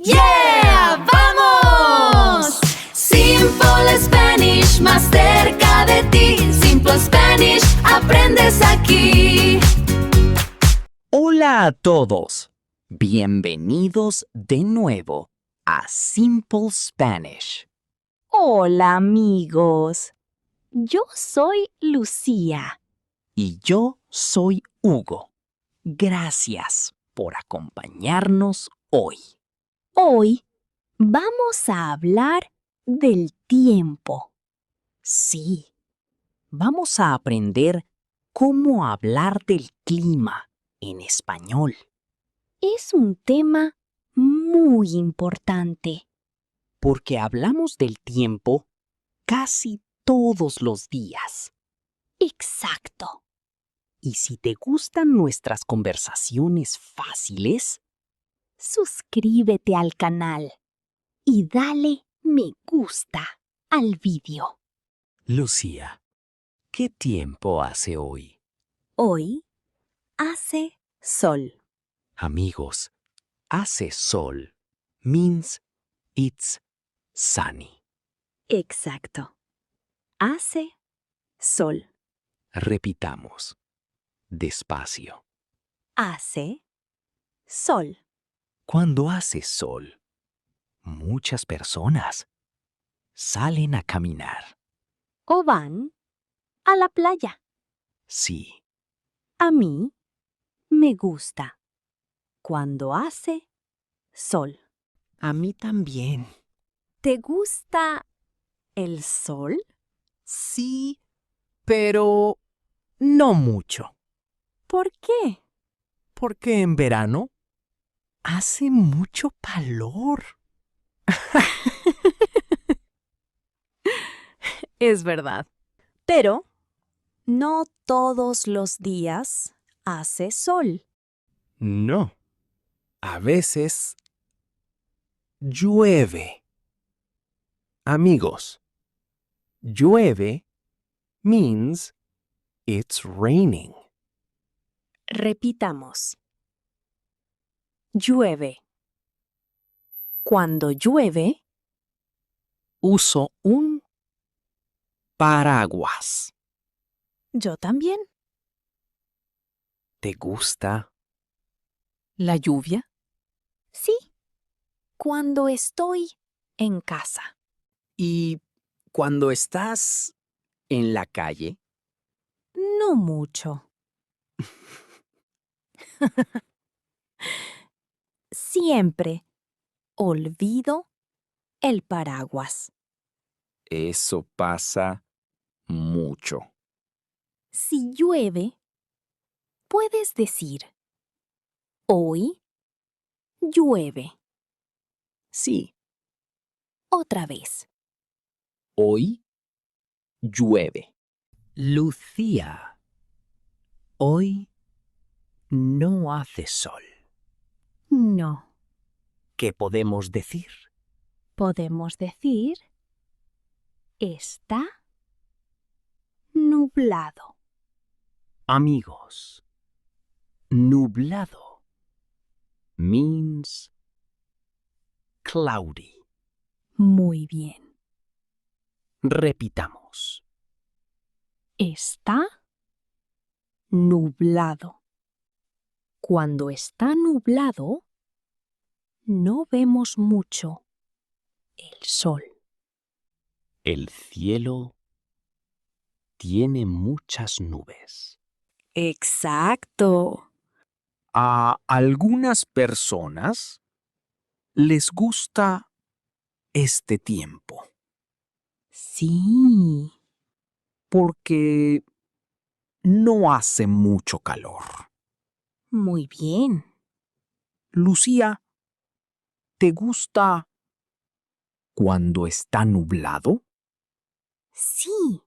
¡Yeah! ¡Vamos! Simple Spanish, más cerca de ti. Simple Spanish, aprendes aquí. Hola a todos. Bienvenidos de nuevo a Simple Spanish. Hola amigos, yo soy Lucía. Y yo soy Hugo. Gracias por acompañarnos hoy. Hoy vamos a hablar del tiempo. Sí, vamos a aprender cómo hablar del clima en español. Es un tema muy importante. Porque hablamos del tiempo casi todos los días. Exacto. Y si te gustan nuestras conversaciones fáciles, Suscríbete al canal y dale me gusta al vídeo. Lucía, ¿qué tiempo hace hoy? Hoy hace sol. Amigos, hace sol means it's sunny. Exacto. Hace sol. Repitamos. Despacio. Hace sol. Cuando hace sol, muchas personas salen a caminar. O van a la playa. Sí, A mí me gusta cuando hace sol. a mí también. ¿Te gusta el sol? Sí, pero no mucho. ¿Por qué? Porque en verano hace mucho calor. Es verdad. Pero no todos los días hace sol. No. A veces llueve. Amigos, llueve means it's raining. Repitamos. Llueve. Cuando llueve, Uso un paraguas. yo también. ¿Te gusta? ¿La lluvia? Sí. Cuando estoy en casa. ¿Y cuando estás en la calle? No mucho. Siempre olvido el paraguas. Eso pasa mucho. Si llueve, puedes decir, hoy llueve. Sí, Otra vez. hoy llueve. Lucía, hoy no hace sol. No. ¿Qué podemos decir? Podemos decir, está nublado. Amigos, nublado means cloudy. Muy bien. Repitamos. Está nublado. Cuando está nublado, no vemos mucho el sol. El cielo tiene muchas nubes. Exacto. A algunas personas les gusta este tiempo Sí. porque no hace mucho calor. Muy bien. Lucía, ¿te gusta cuando está nublado? Sí.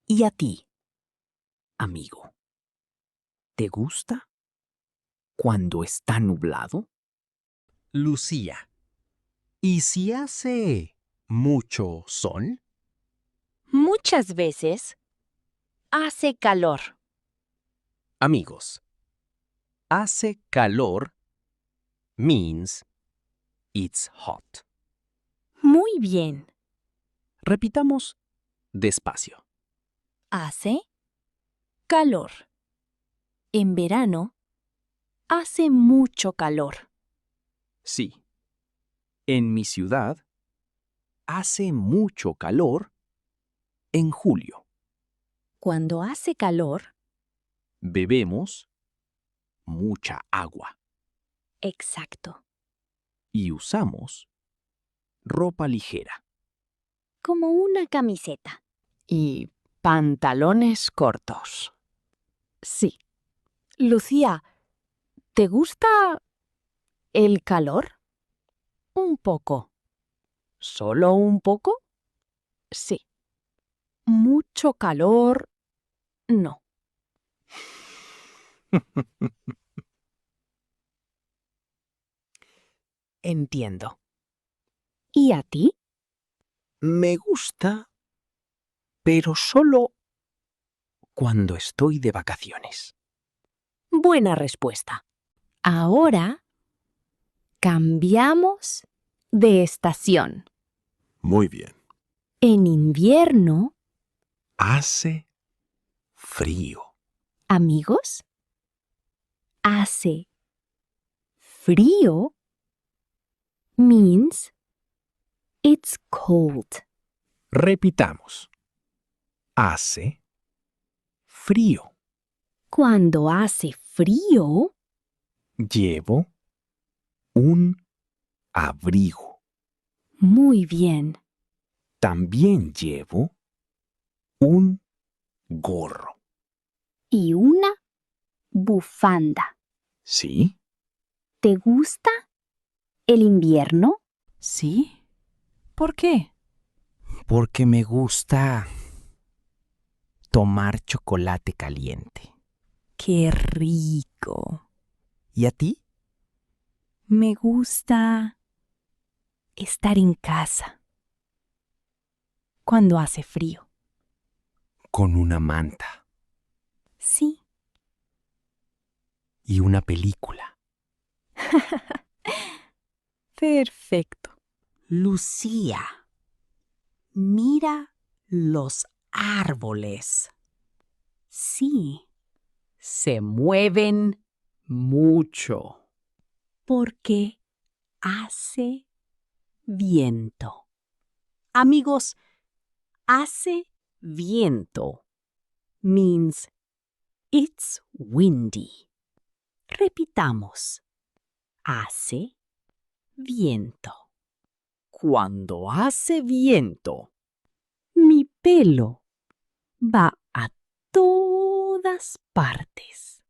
¿Y a ti, amigo? ¿Te gusta cuando está nublado? Lucía, ¿y si hace mucho sol? Muchas veces hace calor. Amigos, hace calor means It's hot. Muy bien. Repitamos despacio. Hace calor. En verano hace mucho calor. Sí. En mi ciudad hace mucho calor en julio. Cuando hace calor, Bebemos mucha agua exacto, y usamos ropa ligera. como una camiseta. Y pantalones cortos. Sí. Lucía, ¿te gusta el calor? Un poco. ¿Solo un poco? Sí. Mucho calor, no. Entiendo. ¿Y a ti? Me gusta, pero solo cuando estoy de vacaciones. Buena respuesta. Ahora cambiamos de estación. Muy bien. En invierno, Hace frío. amigos, hace frío means it's cold. Repitamos. Hace frío. Cuando hace frío, Llevo un abrigo. muy bien. También llevo un gorro. Y una bufanda. ¿Sí? ¿Te gusta el invierno? ¿Sí? ¿Por qué? Porque me gusta tomar chocolate caliente. ¡Qué rico! ¿Y a ti? Me gusta estar en casa cuando hace frío. Con una manta Sí. Y una película. Perfecto. Lucía, mira los árboles. Sí, Se mueven mucho. porque hace Viento. Amigos, hace viento means it's windy. Repitamos. Hace viento. Cuando hace viento, mi pelo va a todas partes.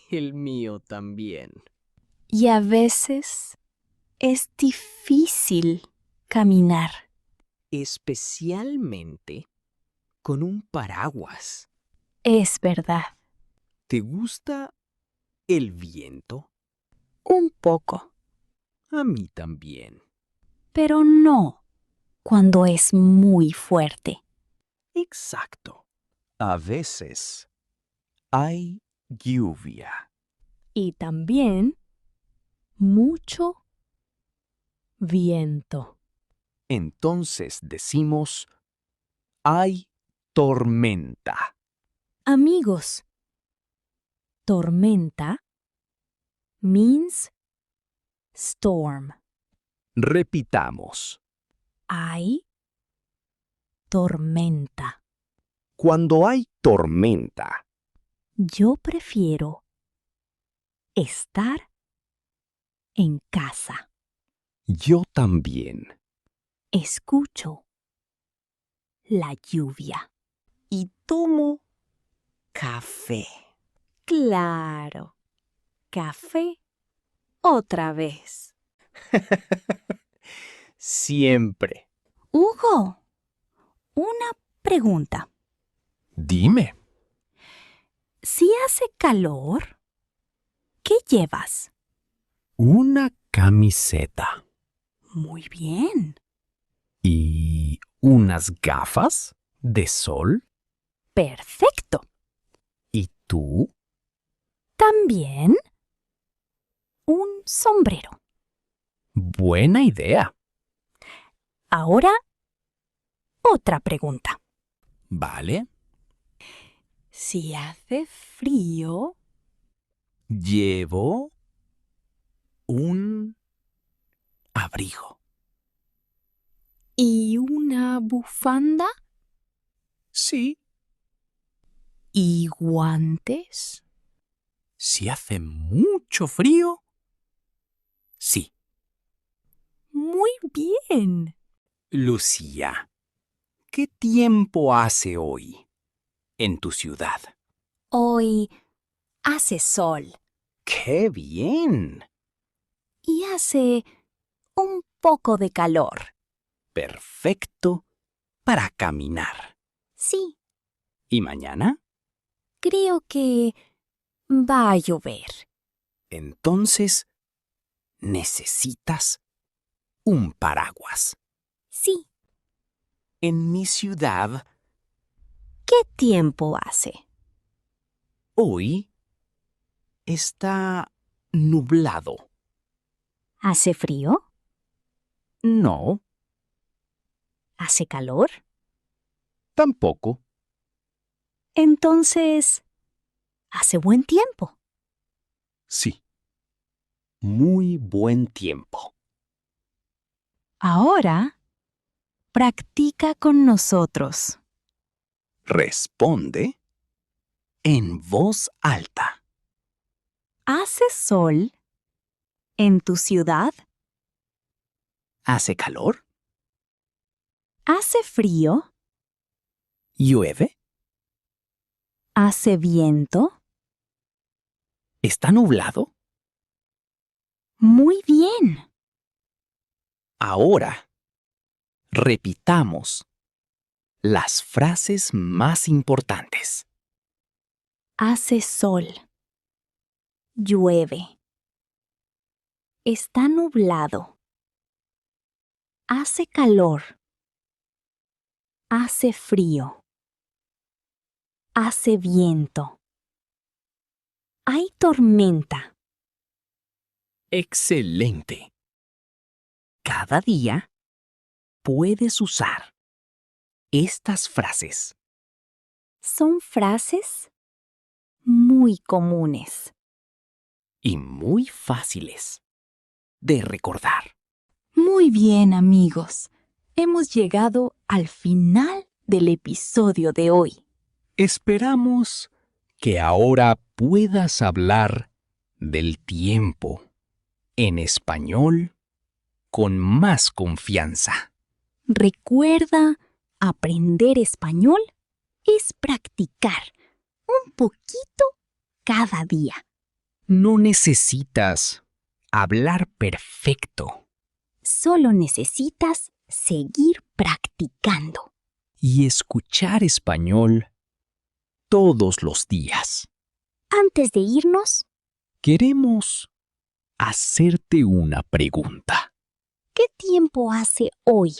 El mío también. y a veces es difícil caminar. Especialmente con un paraguas. Es verdad. ¿Te gusta el viento? Un poco, A mí también. pero no cuando es muy fuerte. Exacto. A veces hay lluvia. Y también mucho viento. Entonces decimos hay tormenta. Amigos, tormenta means storm. Repitamos. Hay tormenta. Cuando hay tormenta. Yo prefiero estar en casa. Yo también. Escucho la lluvia. Y tomo café. Claro. Café otra vez. Siempre. Hugo, una pregunta. Dime. Si hace calor, ¿qué llevas? Una camiseta. Muy bien. ¿Y unas gafas de sol? Perfecto. ¿Y tú? También un sombrero. Buena idea. Ahora, otra pregunta. Vale. Si hace frío, Llevo un abrigo. ¿y una bufanda? Sí. ¿Y guantes? Si hace mucho frío. Sí. Muy bien. Lucía, ¿qué tiempo hace hoy en tu ciudad? Hoy hace sol ¡Qué bien! y hace un poco de calor. Perfecto para caminar. Sí, ¿Y mañana? creo que va a llover. Entonces, necesitas un paraguas. Sí. En mi ciudad, ¿Qué tiempo hace? hoy está nublado. ¿Hace frío? No, ¿Hace calor? tampoco. Entonces, hace buen tiempo. Sí. Muy buen tiempo. Ahora, practica con nosotros. Responde en voz alta. ¿Hace sol en tu ciudad? ¿Hace calor? ¿Hace frío? ¿Llueve? ¿Hace viento? ¿Está nublado? Muy bien. Ahora, repitamos las frases más importantes. Hace sol. Llueve. Está nublado. Hace calor. Hace frío. Hace viento. Hay tormenta. Excelente. Cada día puedes usar estas frases. Son frases muy comunes. Y muy fáciles de recordar. Muy bien, amigos. Hemos llegado al final del episodio de hoy. Esperamos que ahora puedas hablar del tiempo en español con más confianza. Recuerda, aprender español es practicar un poquito cada día. No necesitas hablar perfecto Solo necesitas seguir practicando. y escuchar español todos los días. Antes de irnos, Queremos hacerte una pregunta. ¿qué tiempo hace hoy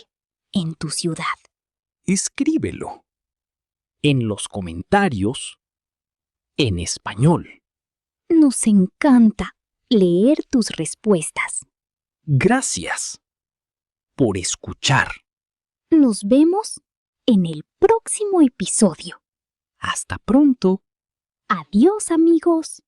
en tu ciudad? Escríbelo en los comentarios en español. Nos encanta leer tus respuestas. Gracias por escuchar. Nos vemos en el próximo episodio. Hasta pronto. Adiós, amigos.